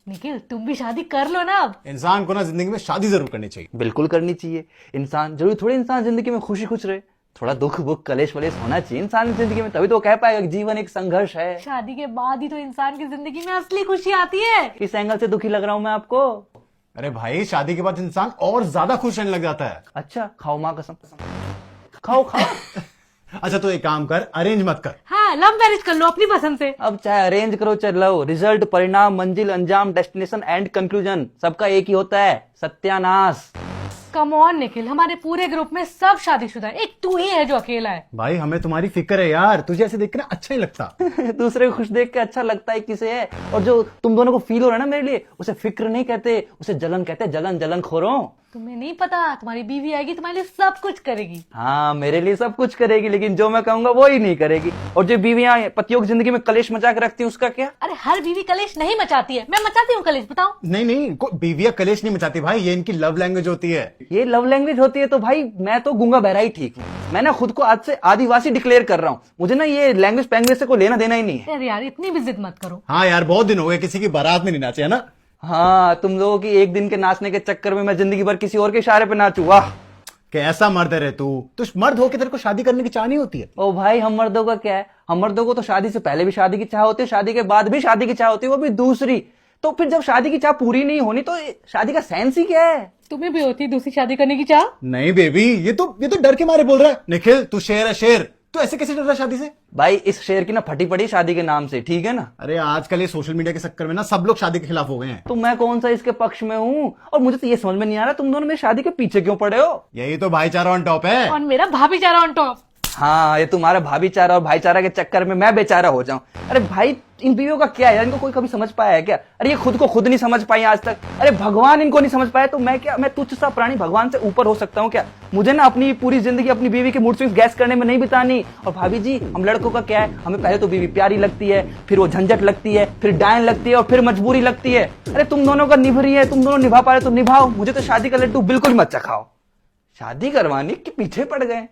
निखिल तुम भी शादी कर लो ना अब। इंसान को ना जिंदगी में शादी जरूर करनी चाहिए। बिल्कुल करनी चाहिए। इंसान जरूरी थोड़ी इंसान जिंदगी में खुशी खुश रहे, थोड़ा दुख बुख कलेश वलेश होना चाहिए इंसान जिंदगी में, तभी तो कह पाएगा कि जीवन एक संघर्ष है। शादी के बाद ही तो इंसान की जिंदगी में असली खुशी आती है। किस एंगल से दुखी लग रहा हूं मैं आपको? अरे भाई शादी के बाद इंसान और ज्यादा खुश रहने लग जाता है। अच्छा खाओ माँ कसम, खाओ खाओ। अच्छा तो एक काम कर, अरेंज मत कर। हाँ लव मैरिज कर लो अपनी पसंद से। अब चाहे अरेंज करो चाहे लव, रिजल्ट, परिणाम, मंजिल, अंजाम, डेस्टिनेशन एंड कंक्लूजन सबका एक ही होता है, सत्यानाश। कम ऑन निखिल, हमारे पूरे ग्रुप में सब शादीशुदा है, एक तू ही है जो अकेला है। भाई हमें तुम्हारी फिक्र है यार, तुझे ऐसे देख के ना अच्छा ही लगता। दूसरे को खुश देख के अच्छा लगता है किसे है, और जो तुम दोनों को फील हो रहा है ना मेरे लिए, उसे फिक्र नहीं कहते, उसे जलन कहते, जलन जलन खोरो। तुम्हें नहीं पता, तुम्हारी बीवी आएगी तुम्हारे लिए सब कुछ करेगी। हाँ मेरे लिए सब कुछ करेगी, लेकिन जो मैं कहूंगा वो ही नहीं करेगी। और जो बीवियां पतियों की जिंदगी में कलेश मचा के रखती है उसका क्या? अरे हर बीवी कलेश नहीं मचाती है, मैं मचाती हूँ कलेश, बताओ। नहीं बीवियां कलेश नहीं मचाती भाई, ये इनकी लव लैंग्वेज होती है। ये लव लैंग्वेज होती है तो भाई मैं तो गूंगा बहरा ही ठीक हूँ। मैं ना खुद को आज से आदिवासी डिक्लेयर कर रहा हूँ, मुझे ना ये लैंग्वेज पैंग्वेज से कोई लेना देना ही नहीं है। अरे यार इतनी भी जिद मत करो। हाँ यार बहुत दिन हो गए किसी की बारात में नहीं नाचे, है ना। हाँ तुम लोगों की एक दिन के नाचने के चक्कर में मैं जिंदगी भर किसी और के इशारे पे नाचू। वाह कैसा मर्द है रे तू मर्द होके तेरे को शादी करने की चाह नहीं होती है। ओ भाई हम मर्दों का क्या है, हम मर्दों को तो शादी से पहले भी शादी की चाह होती है, शादी के बाद भी शादी की चाह होती है, वो भी दूसरी। तो फिर जब शादी की चाह पूरी नहीं होनी तो शादी का सेंस ही क्या है? तुम्हें भी होती है दूसरी शादी करने की चाह? नहीं बेबी, ये तो डर के मारे बोल रहा है। निखिल तू शेर है शेर, तू ऐसे कैसे डर रहा है शादी से? भाई इस शेर की ना फटी पड़ी शादी के नाम से, ठीक है ना। अरे आजकल ये सोशल मीडिया के चक्कर में ना सब लोग शादी के खिलाफ हो गए हैं। तो मैं कौन सा इसके पक्ष में हूँ? और मुझे तो ये समझ में नहीं आ रहा तुम दोनों मेरी शादी के पीछे क्यों पड़े हो? यही तो भाईचारा ऑन टॉप है। और मेरा भाभीचारा ऑन टॉप। हाँ ये तुम्हारा भाभीचारा और भाईचारा के चक्कर में मैं बेचारा हो जाऊं। अरे भाई इन बीवियों का क्या है, इनको कोई कभी समझ पाया है क्या? अरे ये खुद को खुद नहीं समझ पाई आज तक, अरे भगवान इनको नहीं समझ पाया तो मैं क्या, मैं तुच्छ सा प्राणी भगवान से ऊपर हो सकता हूँ क्या? मुझे ना अपनी पूरी जिंदगी अपनी बीवी के मूड स्विंग्स गैस करने में नहीं बितानी। और भाभी जी हम लड़कों का क्या है, हमें पहले तो बीवी प्यारी लगती है, फिर वो झंझट लगती है, फिर डायन लगती है और फिर मजबूरी लगती है। अरे तुम दोनों का निभ रही है, तुम दोनों निभा पा रहे तो निभाओ, मुझे तो शादी का लड्डू बिल्कुल मत चखाओ। शादी करवाने के पीछे पड़ गए।